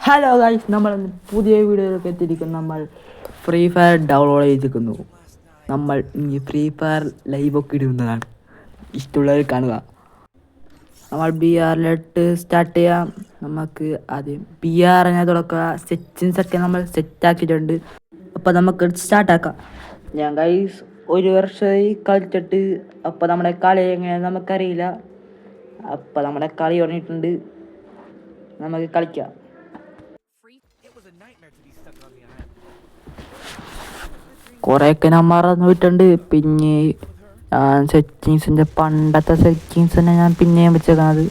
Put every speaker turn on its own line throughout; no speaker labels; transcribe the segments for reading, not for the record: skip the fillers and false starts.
Hello guys, നമ്മൾ പുതിയ വീഡിയോയിലൊക്കെ എത്തിയിരിക്കുന്നു. നമ്മൾ ഫ്രീ ഫയർ ഡൗൺലോഡ് ചെയ്തിരിക്കുന്നു. നമ്മൾ ഈ ഫ്രീ ഫയർ ലൈവൊക്കെ ഇടുന്നതാണ്. ഇഷ്ടമുള്ളവർ കാണുക. നമ്മൾ BR സ്റ്റാർട്ട് ചെയ്യാം. നമുക്ക് ആദ്യം BR തുടക്കുക. സെറ്റിങ്സൊക്കെ നമ്മൾ സെറ്റാക്കിയിട്ടുണ്ട്. അപ്പോൾ നമുക്ക് സ്റ്റാർട്ടാക്കാം. ഞാൻ ഗൈസ് 1 വർഷമായി കളിച്ചിട്ട്. അപ്പോൾ നമ്മുടെ കളി എങ്ങനെയാണെന്ന് നമുക്കറിയില്ല. അപ്പോൾ നമ്മുടെ കളി തുടങ്ങിയിട്ടുണ്ട്. നമുക്ക് കളിക്കാം. കുറേയൊക്കെ ഞാൻ മറന്നു പോയിട്ടുണ്ട്. പിന്നെ സെറ്റിങ്സിൻ്റെ പണ്ടത്തെ സെറ്റിങ്സ് തന്നെ ഞാൻ പിന്നെയും വെച്ചേക്കണത്.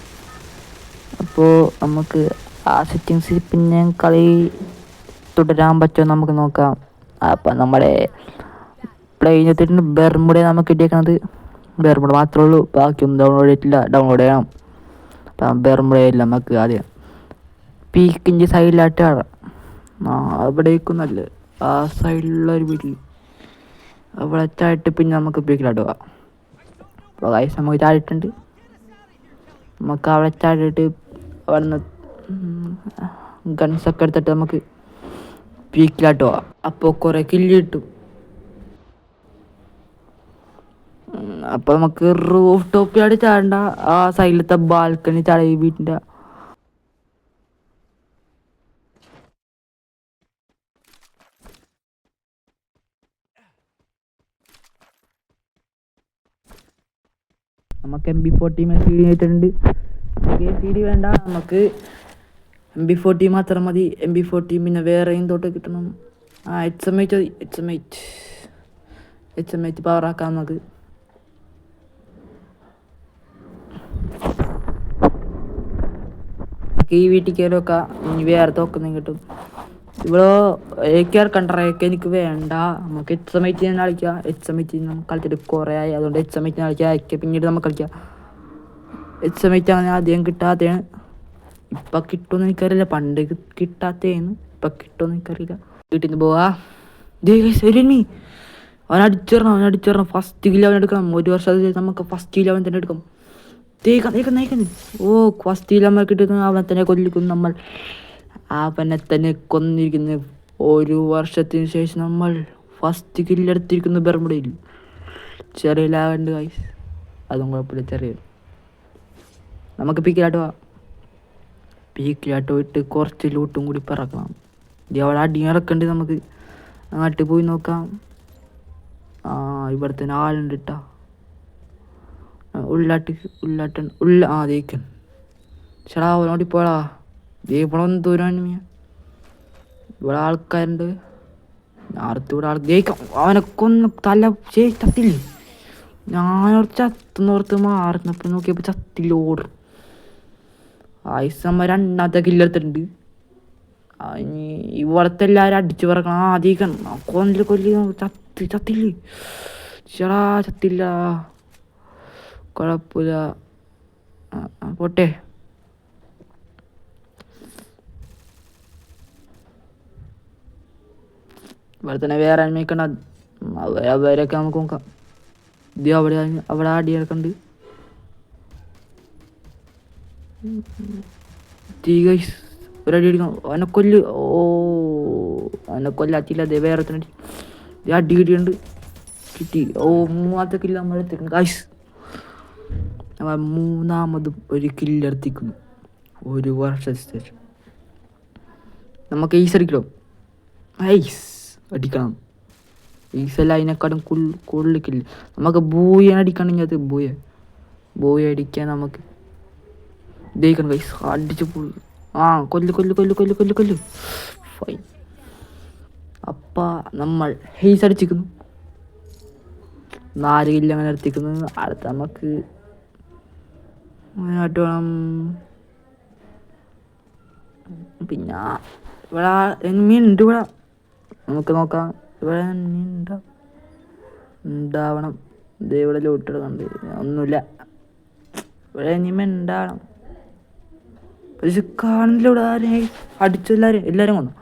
അപ്പോൾ നമുക്ക് ആ സെറ്റിങ്സ് പിന്നെയും കളി തുടരാൻ പറ്റുമോ നമുക്ക് നോക്കാം. അപ്പം നമ്മുടെ പ്ലെയിൻ എത്തിയിട്ടുണ്ട്. ബെർമുഡേ നമുക്ക് കിട്ടിയേക്കണത്. ബെർമുഡ മാത്രമേ ഉള്ളൂ, ബാക്കിയൊന്നും ഡൗൺലോഡ് ചെയ്തിട്ടില്ല. ഡൗൺലോഡ് ചെയ്യണം. അപ്പം ബെർമുഡയില്ല. നമുക്ക് ആദ്യം പീക്കിൻ്റെ സൈഡിലായിട്ട് ആടാം. അവിടേക്കും നല്ല ആ സൈഡിലുള്ള ഒരു വീട്ടിൽ അവിടെ ചാടിട്ട് പിന്നെ നമുക്ക് പീക്കിലോട്ട് പോകാം. അപ്പോൾ ഗൈസ് നമുക്ക് ചാടിയിട്ടുണ്ട്. നമുക്ക് അവിടെ ചാടിയിട്ട് അവിടെ നിന്ന് ഗൺസൊക്കെ എടുത്തിട്ട് നമുക്ക് പീക്കിലോട്ട് പോകാം. അപ്പോൾ കുറേ കില്ല് കിട്ടും. അപ്പോൾ നമുക്ക് റൂഫ് ടോപ്പിലായിട്ട് ചാടണ്ട, ആ സൈഡിലത്തെ ബാൽക്കണി ചാടി വീട്ടിൻ്റെ. നമുക്ക് MP40 CD ആയിട്ടുണ്ട്. CD വേണ്ട, നമുക്ക് MP40 മാത്രം മതി. MP40 പിന്നെ വേറെ എന്തോട്ട് കിട്ടണം. HM8 പവറാക്കാം നമുക്ക്. ഈ വീട്ടിൽ കയറിയൊക്കെ ഇനി വേറെ തോക്കൊന്നും കിട്ടും. ഇവിടെ AKR കണ്ടറയൊക്കെ എനിക്ക് വേണ്ട. നമുക്ക് HM8 തന്നെ കളിക്കാം. HM8 നമുക്ക് കളിച്ചിട്ട് കുറേ ആയി, അതുകൊണ്ട് HM8 കളിക്കാം. പിന്നീട് നമുക്ക് കളിക്കാം. HM8 അങ്ങനെ ആദ്യം കിട്ടാത്തതാണ്. ഇപ്പം കിട്ടുമെന്ന് എനിക്കറിയില്ല. പണ്ട് കിട്ടാത്തതാണ്, ഇപ്പം കിട്ടുമെന്ന് എനിക്കറിയില്ല. വീട്ടിൽ നിന്ന് പോവാ. അവൻ അടിച്ചിടണം. ഫസ്റ്റ് കില്ല് അവൻ എടുക്കണം. 1 വർഷം നമുക്ക് ഫസ്റ്റ് കില്ല് അവൻ തന്നെ എടുക്കും. നയിക്കുന്നു. ഫസ്റ്റ് കില്ല് നമ്മൾ കിട്ടുന്നു. അവനെ തന്നെ കൊല്ലിക്കുന്നു. നമ്മൾ അവനെ തന്നെ കൊന്നിരിക്കുന്നു. 1 വർഷത്തിന് ശേഷം നമ്മൾ ഫസ്റ്റ് കില്ലെടുത്തിരിക്കുന്നു ബെർമുഡയിൽ. ചെറിയ ലാഗുണ്ട് ഗൈസ്, അതും കുഴപ്പമില്ല. ചെറിയ നമുക്ക് പീക്കിലാട്ട് പോവാം. പീക്കിലാട്ട് പോയിട്ട് കുറച്ച് ലൂട്ടും കൂടി പിറക്കണം. അവിടെ അടിയിറക്കണ്ട്. നമുക്ക് അങ്ങോട്ട് പോയി നോക്കാം. ഇവിടെ തന്നെ ആളുണ്ട് കേട്ടോ. ദേക്കൻ ചേടാ, അവനോടി പോടാ. ദേവണം ദൂരം ഇവിടെ ആൾക്കാരുണ്ട്. ഇവിടെ ദേക്കാം. അവനെ കൊന്ന് തല ചത്തില്ലേ. ഞാനോർ ചത്തുന്നോർത്ത് മാറുന്നപ്പോൾ നോക്കിയപ്പോൾ ചത്തില്ല. ഓടും ആയിസമ്മ 2ാമത്തെ കില്ലെടുത്തിട്ടുണ്ട്. ഇനി ഇവിടുത്തെ എല്ലാവരും അടിച്ചു പറക്കണം. ആദ്യം ചത്തില്ലേ. ചേടാ ചത്തില്ല, കുഴപ്പമില്ല, പോട്ടെ. ഇവിടെ തന്നെ വേറെ അന്വേഷിക്കണ്ട. അവരൊക്കെ നമുക്ക് നോക്കാം. ഇത് അവിടെ അടിയിറക്കുന്നുണ്ട്. ഒരടി അടിക്കണം. അവനെ കൊല്ലാറ്റില്ല. അതേ വേറെ തന്നെ അടി കിട്ടിയുണ്ട്. കിട്ടി. 3ാമത്തെ കില്ല് നമ്മൾ എടുത്തിരിക്കുന്നു ഗൈസ്. നമ്മൾ 3ാമതും ഒരു കില്ലെടുത്തിരിക്കുന്നു 1 വർഷത്തിന് ശേഷം. നമുക്ക് ഈസ് അടിക്കണം. അടിക്കണം. ഈസല്ല അതിനെക്കാളും കൂടുതൽ കില്ല് നമുക്ക് ബൂയെ അടിക്കണമെങ്കിൽ അത് ബൂയെ അടിക്കാൻ നമുക്ക് ജയിക്കണം ഗൈസ്. അടിച്ചു പോയി. കൊല്ല്. ഫൈൻ. അപ്പം നമ്മൾ ഹെയ്സ് അടിച്ചിരിക്കുന്നു. 4 കില്ല് അങ്ങനെ എടുത്തിരിക്കുന്നു. അടുത്ത നമുക്ക് അങ്ങോട്ട് വേണം. പിന്നെ ഇവിടെ എനിമിയുണ്ട്. ഇവിടെ നമുക്ക് നോക്കാം. ഇവിടെ ഉണ്ടാവണം. ഇവിടെ ലോട്ടെടുക്കണ്ട്. ഒന്നുമില്ല. ഇവിടെ എനിമി ഉണ്ടാവണം. പക്ഷെ കാണുന്നില്ല. ഇവിടെ ആരെയും അടിച്ചു. എല്ലാവരും കൊന്നു.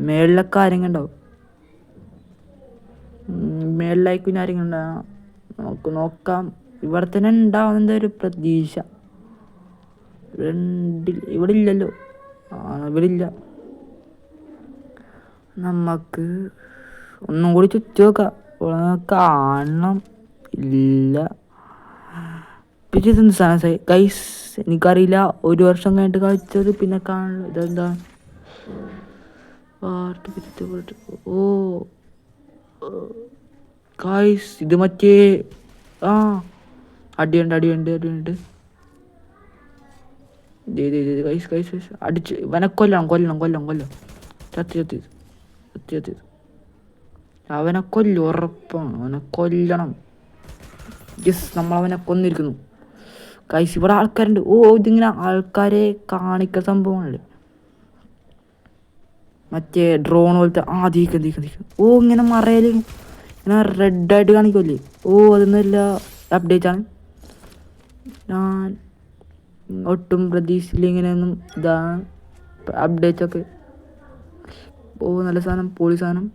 മേളിലൊക്കെ ആരെങ്കിലും ഉണ്ടാവും. മേളിലായിരിക്കും ആരെങ്കിലും ഉണ്ടാവണം. നമുക്ക് നോക്കാം. ഇവിടെ തന്നെ ഉണ്ടാവുന്ന ഒരു പ്രതീക്ഷ. ഇവിടെ ഇല്ലല്ലോ. ഇവരില്ല. നമുക്ക് ഒന്നും കൂടി ചുറ്റി നോക്കാം. കാണണം. ഇല്ല. പിന്നെ ഇതെന്ത് സാധനം ഗൈസ്? എനിക്കറിയില്ല. 1 വർഷം കഴിഞ്ഞിട്ട് കളിച്ചത് പിന്നെ കാണില്ല. ഇതെന്താ? ഓ ഗൈസ്, ഇത് മറ്റേ അടിയുണ്ട്. ഗൈസ് അടിച്ച് ഇവനെ കൊല്ലണം. ചത്തി അവനെ കൊല്ലും, ഉറപ്പാണ്. അവനെ കൊല്ലണം. യെസ്, നമ്മളവനെ കൊന്നിരിക്കുന്നു. ഗൈസ് ഇവിടെ ആൾക്കാരുണ്ട്. ഇതിങ്ങനെ ആൾക്കാരെ കാണിക്കുന്ന സംഭവമാണല്ലേ, മറ്റേ ഡ്രോൺ പോലത്തെ. തീക്കം. ഇങ്ങനെ മറയല് ഇങ്ങനെ റെഡായിട്ട് കാണിക്കുമല്ലേ. അതൊന്നുമില്ല, അപ്ഡേറ്റ് ആണ്. ഞാൻ ഒട്ടും പ്രതീക്ഷയില്ല ഇങ്ങനെയൊന്നും. ഇതാണ് അപ്ഡേറ്റൊക്കെ. നല്ല സാധനം, പൊളി സാധനം.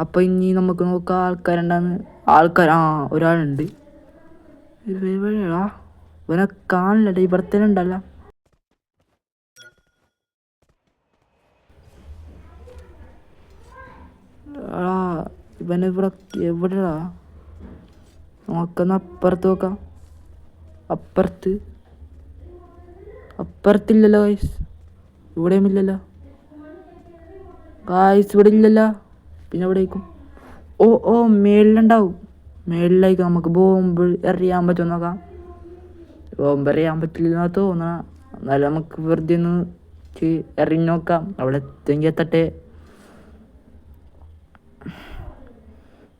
അപ്പം ഇനി നമുക്ക് നോക്കാം ആൾക്കാരുണ്ടാകുന്ന. ഒരാളുണ്ട്. ഇവനെ കാണില്ല, ഇവിടെ തന്നെ ഉണ്ടല്ലോ. ഇവനിവിടെ എവിടെയാ? നമുക്കൊന്ന് അപ്പുറത്ത് നോക്കാം. അപ്പുറത്തില്ലല്ലോ ഗൈസ്. ഇവിടെയും ഇല്ലല്ലോ ഗൈസ്. ഇവിടെ ഇല്ലല്ലോ. പിന്നെ എവിടേക്കും? മേളിലുണ്ടാവും. മേളിലേക്ക് നമുക്ക് ബോംബ് എറിയാൻ പറ്റുമോ നോക്കാം. ബോംബ് എറിയാൻ പറ്റില്ലെന്നാ തോന്നണ. എന്നാലും നമുക്ക് വെറുതെ ഒന്ന് എറിഞ്ഞ് നോക്കാം. അവിടെ എത്തെങ്കിൽ എത്തട്ടെ.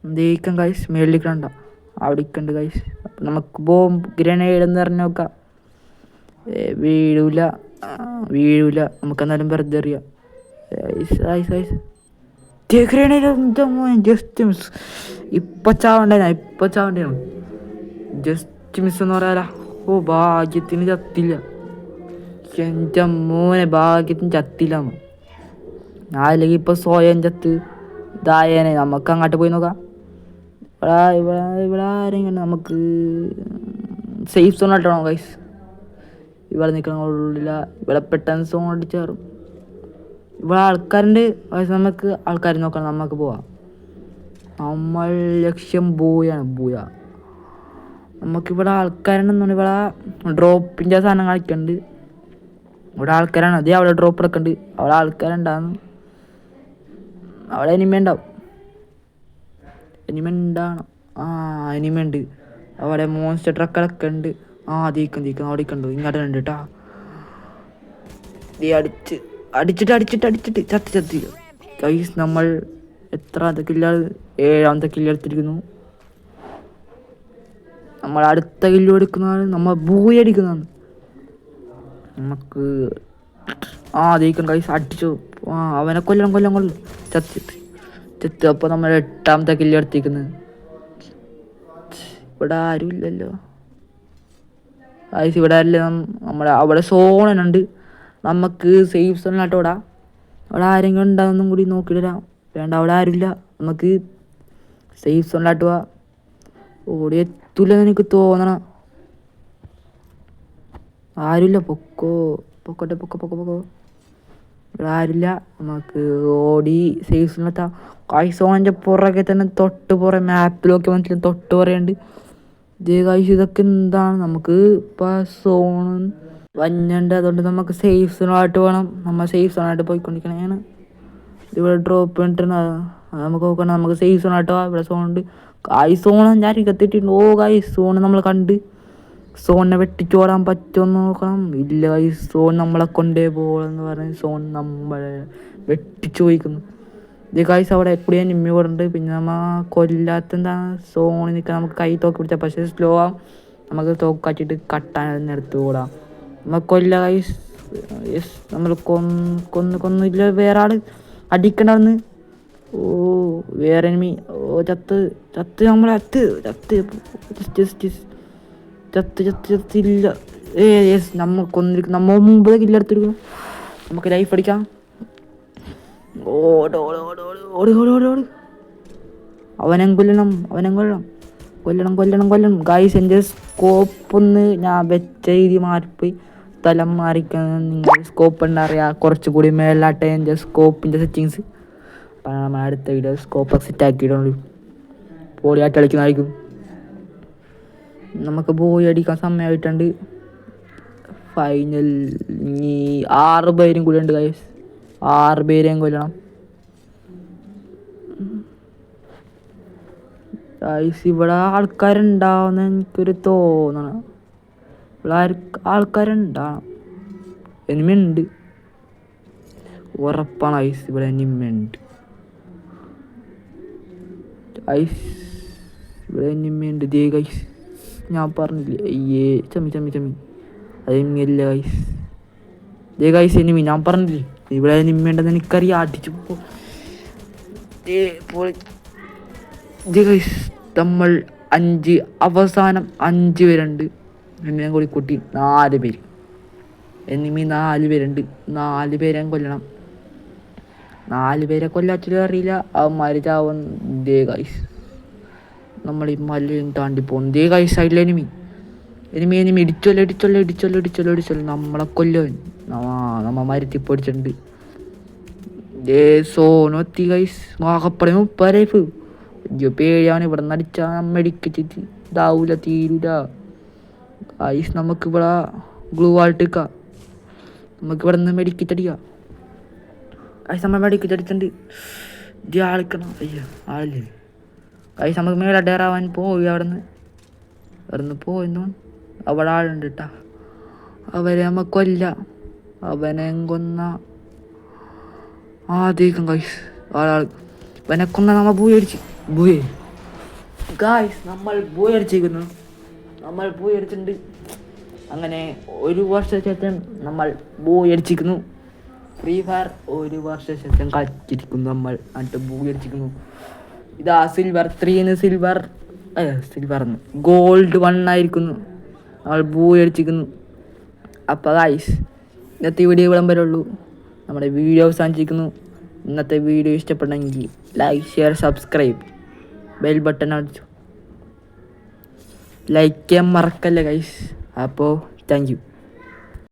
എന്തേക്കും ഗൈസ്? മേളിലേക്ക് കണ്ട അവിടേക്കുണ്ട് ഗൈസ്. അപ്പം നമുക്ക് ബോംബ് ഗ്രനേഡ് എന്ന് എറിഞ്ഞ് നോക്കാം. വീഴൂല. നമുക്കെന്നാലും വെറുതെ അറിയാം. Just miss. ഇപ്പം ചാവണ്ടേനാ. ജസ്റ്റ് മിസ് എന്ന് പറയാല. ഭാഗ്യത്തിന് ചത്തില്ല. എൻ്റെ മോനെ, ഭാഗ്യത്തിന് ചത്തില്ല. അല്ലെങ്കിൽ ഇപ്പം സ്വയം ചത്ത് ഇതായേനെ. നമുക്ക് അങ്ങോട്ട് പോയി നോക്കാം. ഇവിടെ ആരെങ്കിലും നമുക്ക് സേഫ് സോൺ ആയിട്ടാണോ ഗൈസ്? ഇവിടെ നിൽക്കണില്ല. ഇവിടെ പെട്ടെന്ന് സോൺ അടിച്ചേറും. ഇവിടെ ആൾക്കാരുണ്ട്. നമുക്ക് ആൾക്കാർ നോക്കണം. നമുക്ക് പോവാം. നമ്മൾ ലക്ഷ്യം ബൂയ. നമുക്കിവിടെ ആൾക്കാരുണ്ടെന്നുണ്ട്. ഇവിടെ ഡ്രോപ്പിൻ്റെ സാധനം കളിക്കുന്നുണ്ട്. ഇവിടെ ആൾക്കാരാണ്. അതേ അവിടെ ഡ്രോപ്പ് എടുക്കുന്നുണ്ട്. അവിടെ ആൾക്കാരുണ്ടാകുന്നു. അവിടെ എനിമ ഉണ്ടാവും. എനിമ ഉണ്ട്. അവിടെ മോൺസ്റ്റർ ട്രക്കൊക്കെ ഉണ്ട്. തീക്കും അവിടെ കണ്ടു. ഇങ്ങോട്ട് ഉണ്ട് കേട്ടാ. അടിച്ചിട്ട് ചത്തി. ഗൈസ്, നമ്മൾ എത്രാമത്തെ കില്ലാണ്? 7ാമത്തെ കില്ല് എടുത്തിരിക്കുന്നു. നമ്മൾ അടുത്ത കില്ല് എടുക്കുന്നതാണ്. നമ്മൾ ബൂയി അടിക്കുന്നതാണ്. നമുക്ക് തീക്കും ഗൈസ്. അടിച്ചു. അവനെ കൊല്ലം. ചത്ത്. അപ്പോൾ നമ്മൾ 8ാമത്തെ കില്ല് എടുത്തിരിക്കുന്നത്. ഇവിടെ ആരും ഇല്ലല്ലോ ഗൈസ്. ഇവിടെ ആരില്ല. അവിടെ സോണനുണ്ട്. നമുക്ക് സേഫ് സോണിലാട്ടോ. അവിടെ ആരെങ്കിലും ഉണ്ടാകുന്നും കൂടി നോക്കിയിടാം. വേണ്ട, അവിടെ ആരുമില്ല. നമുക്ക് സേഫ് സോണിലാട്ട് പോവാ. ഓടിയെത്തൂലെന്ന് എനിക്ക് തോന്നണം. ആരുമില്ല. പൊക്കോട്ടെ. ഇവിടെ ആരുമില്ല. നമുക്ക് ഓടി സേഫ് സോണിലെത്താം. സോണിൻ്റെ പുറകെ തന്നെ മാപ്പിലൊക്കെ മനസ്സിലായി തൊട്ട് പറയുന്നുണ്ട്. ഇതൊക്കെ എന്താണ്? നമുക്ക് ഇപ്പം സോൺ വഞ്ഞുണ്ട്. അതുകൊണ്ട് നമുക്ക് സേഫ് സോണായിട്ട് വേണം. നമ്മൾ സേഫ് സോണായിട്ട് പോയിക്കൊണ്ടിരിക്കണേണ്. ഇവിടെ ഡ്രോപ്പ് ഇട്ടിട്ടുണ്ട്. നമുക്ക് നോക്കണം. നമുക്ക് സേഫ് സോണായിട്ട് പോവാം. ഇവിടെ സോണുണ്ട്. സോൺ ഞാൻ കത്തിയിട്ടുണ്ട്. സോണ് നമ്മൾ കണ്ട്. സോണിനെ വെട്ടിച്ചോടാൻ പറ്റുമെന്ന് നോക്കണം. ഇല്ല സോൺ നമ്മളെ കൊണ്ടേ പോകണമെന്ന് പറഞ്ഞ് സോൺ നമ്മളെ വെട്ടിച്ചു പോയിക്കുന്നു. അവിടെ എപ്പോഴും നിമ്മി കൂടുന്നുണ്ട്. പിന്നെ നമ്മൾ കൊല്ലാത്ത എന്താണ് സോണിൽ നിൽക്കാൻ നമുക്ക് കൈ തോക്കി പിടിച്ചാൽ പക്ഷേ സ്ലോ ആവും. നമുക്ക് തോക്കാച്ചിട്ട് കട്ടാൻ എടുത്ത് കൂടാം. നമ്മൾ യെസ്, നമ്മൾ കൊന്നില്ല. വേറെ ആൾ അടിക്കണമെന്ന്. വേറെ എനിമി. ചത്ത് നമ്മൾ ചത്തില്ല. യെസ്, നമ്മൾ കൊന്നിരിക്കും. നമ്മൾ 9 കില്ലെടുത്തിരിക്കുന്നു. നമുക്ക് ലൈഫ് അടിക്കാം. ഓട്. അവനെ കൊല്ലണം. ഗൈസ്, എൻ്റെ സ്കോപ്പൊന്ന് ഞാൻ വെച്ച രീതി മാറിപ്പോയി. സ്ഥലം മാറിക്കാൻ നിങ്ങൾ സ്കോപ്പ് ഉണ്ടറിയാം, കുറച്ചുകൂടി മേലാട്ടെ എൻ്റെ സ്കോപ്പിൻ്റെ സെറ്റിങ്സ്. അപ്പം നമ്മൾ അടുത്ത വീഡിയോ സ്കോപ്പൊക്കെ സെറ്റ് ആക്കിയിട്ടുണ്ട്. പോളിയായിട്ട് കളിക്കുന്നതായിരിക്കും. നമുക്ക് പോയി അടിക്കാൻ സമയമായിട്ടുണ്ട്. ഫൈനൽ 6 പേരും കൂടി ഉണ്ട് ഗൈസ്. 6 പേരെയും കൊല്ലണം ഗൈസ്. ഇവിടെ ആൾക്കാരുണ്ടാവുന്ന എനിക്കൊരു തോന്നണം. ഇവിടെ ആൾക്കാരുണ്ടാവണം. എനിമയുണ്ട്, ഉറപ്പാണ് ഗൈസ്. ഇവിടെ എനിമയുണ്ട് ഗൈസ്. ഇവിടെ എനിമയുണ്ട് ദേ ഗൈസ്. ഞാൻ പറഞ്ഞില്ലേ, അയ്യേ ചമ്മി അതെനിമയല്ല ഗൈസ്. ദേ ഗൈസ് എനിമി. ഞാൻ പറഞ്ഞില്ലേ ഇവിടെ എനിമയുണ്ടെന്ന് എനിക്കറിയാം. അടിച്ചു ഗൈസ്. നമ്മൾ 5 അവസാനം 5 പേരുണ്ട്. എന്നെ കൂടി കൂട്ടി 4 പേര്. എനിമി 4 പേരുണ്ട്. 4 പേരെ കൊല്ലണം. 4 പേരെ കൊല്ലാച്ചിട്ട് അറിയില്ല, അവന്മാർ ചാവും. ദേ ഗൈസ് നമ്മൾ ഈ മലയും താണ്ടി പോകും. ദേ ഗൈസ് സൈഡിൽ എനിമി ഇടിച്ചൊല്ലോ. നമ്മളെ കൊല്ലോ. നമ്മ മരത്തി പൊടിച്ചിട്ടുണ്ട്. ദേ സോനോത്തി ഗൈസ്. വാകപ്പട 30 ലൈഫ്. അയ്യോ പേടിയാണ്. ഇവിടെ നിന്ന് അടിച്ചാൽ നമ്മ ഇടിച്ചിട്ട് ഇതാവൂല, തീരൂല ഗൈസ്. നമുക്കിവിടെ ഗ്ലൂ ആൾട്ടിക്കാം. നമുക്കിവിടെ നിന്ന് മെഡിക്കറ്റടിക്കാം ഗൈസ്. നമ്മൾ മെഡിക്കറ്റടിച്ചിട്ടുണ്ട്. ഇത് ആളിക്കണം. അയ്യോ ആളില്ലേ ഗൈസ്. നമുക്ക് മേലെ ഡേറാവാൻ പോയി. അവിടെ നിന്ന് പോയിന്നു. അവിടെ ആളുണ്ട് കേട്ടാ. അവരെ നമ്മ കൊല്ലാം. അവനെ കൊന്ന ആദ്യം ഗൈസ്. ഇവനെ കൊന്ന നമ്മ ബൂയ് ഗൈസ്. നമ്മൾ ബൂയ് അടിച്ചിട്ടുണ്ട്. അങ്ങനെ 1 വർഷശേഷം നമ്മൾ ബൂയ് അടിച്ചിരിക്കുന്നു. ഫ്രീ ഫയർ 1 വർഷശേഷം കളിച്ചിരിക്കുന്നു നമ്മൾ. എന്നിട്ട് ബൂയ് അടിച്ചിരിക്കുന്നു. ഇതാ സിൽവർ 3 സിൽവർ ഗോൾഡ് 1 ആയിരിക്കുന്നു. നമ്മൾ ബൂയ് അടിച്ചിരിക്കുന്നു. അപ്പോൾ ഗൈസ് ഇന്നത്തെ വീഡിയോ വിളമ്പരുള്ളൂ. നമ്മുടെ വീഡിയോ അവസാനിച്ചിരിക്കുന്നു. ഇന്നത്തെ വീഡിയോ ഇഷ്ടപ്പെട്ടെങ്കിൽ like, share, subscribe, bell button അടിച്ചു. ലൈക്ക് ചെയ്യാൻ മറക്കല്ലേ ഗൈസ്. അപ്പോൾ താങ്ക് യു.